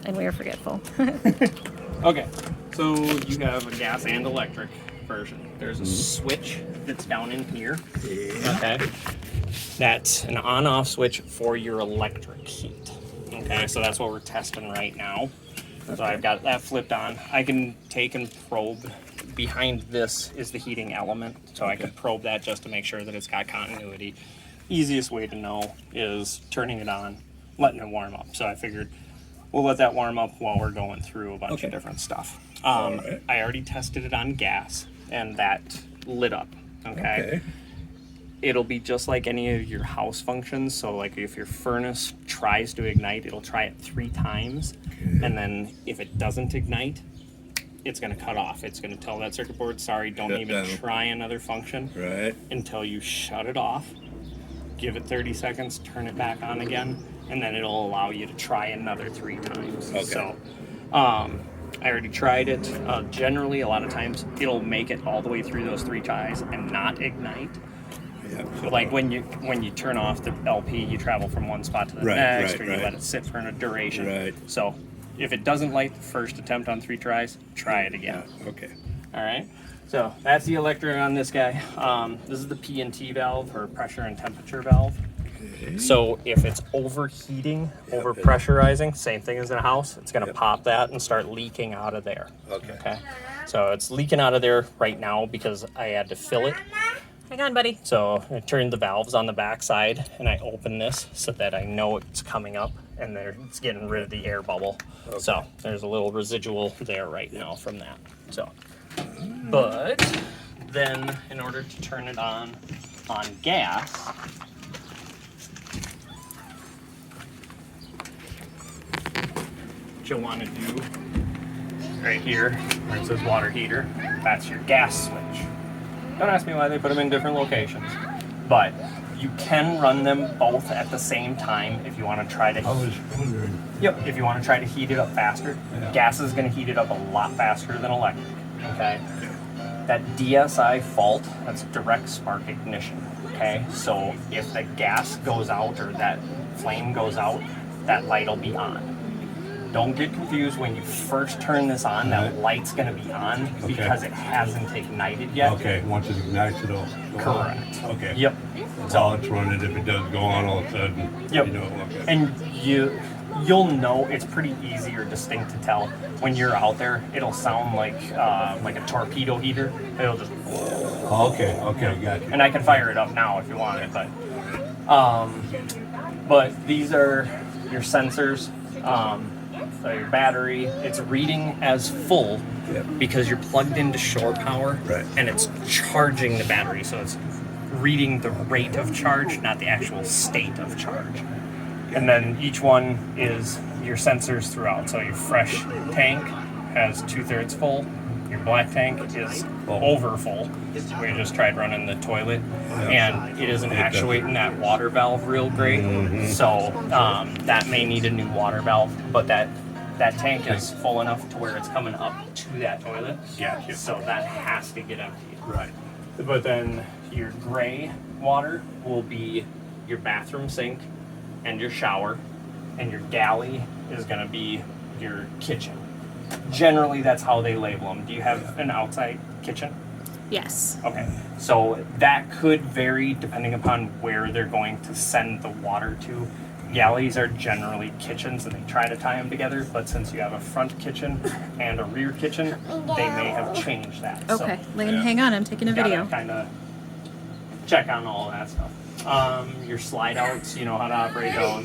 and we are forgetful. Okay, so you have a gas and electric version. There's a switch that's down in here. Okay. That's an on-off switch for your electric heat. Okay, so that's what we're testing right now. So I've got that flipped on. I can take and probe. Behind this is the heating element, so I can probe that just to make sure that it's got continuity. Easiest way to know is turning it on, letting it warm up. So I figured we'll let that warm up while we're going through a bunch of different stuff. I already tested it on gas, and that lit up. Okay. It'll be just like any of your house functions. So like if your furnace tries to ignite, it'll try it 3 times. And then if it doesn't ignite, it's going to cut off. It's going to tell that circuit board, sorry, don't Shut even down. try another function until you shut it off. Give it 30 seconds, turn it back on again, and then it'll allow you to try another 3 times. So I already tried it. Generally, a lot of times, it'll make it all the way through those 3 tries and not ignite. So like when you turn off the LP, you travel from one spot to the next, or you let it sit for a duration. So if it doesn't light the first attempt on 3 tries, try it again. All right. So that's the electric on this guy. This is the P&T valve, or pressure and temperature valve. So if it's overheating, overpressurizing, same thing as in a house, it's going to pop that and start leaking out of there. Okay. So it's leaking out of there right now because I had to fill it. Hang on, buddy. So I turned the valves on the back side and I open this so that I know it's coming up, and it's getting rid of the air bubble. So there's a little residual there right now from that. So, but then in order to turn it on gas, what you'll want to do right here where it says water heater, that's your gas switch. Don't ask me why they put them in different locations, but you can run them both at the same time if you want to try to. I was wondering. Yep. If you want to try to heat it up faster, gas is going to heat it up a lot faster than electric. Okay. That DSI fault, that's direct spark ignition. Okay. So if the gas goes out or that flame goes out, that light will be on. Don't get confused when you first turn this on, that light's going to be on because it hasn't ignited yet. Once it ignites, it'll go Correct. on. Yep. So it's running. If it does go on all of a sudden, Yep. you know. And you'll know, it's pretty easy or distinct to tell when you're out there. It'll sound like a torpedo heater. It'll just. Gotcha. And I can fire it up now if you want it, but these are your sensors. So your battery, it's reading as full because you're plugged into shore power, and it's charging the battery. So it's reading the rate of charge, not the actual state of charge. And then each one is your sensors throughout. So your fresh tank has 2/3 full. Your black tank is over full. We just tried running the toilet, and it isn't actuating that water valve real great. So that may need a new water valve, but that tank is full enough to where it's coming up to that toilet. So that has to get emptied. But then your gray water will be your bathroom sink and your shower, and your galley is going to be your kitchen. Generally, that's how they label them. Do you have an outside kitchen? Yes. Okay, so that could vary depending upon where they're going to send the water to. Galleys are generally kitchens, and they try to tie them together, but since you have a front kitchen and a rear kitchen, they may have changed that. Okay, Lane, hang on, I'm taking a video. Kind of check on all that stuff. Your slide outs, you know how to operate those.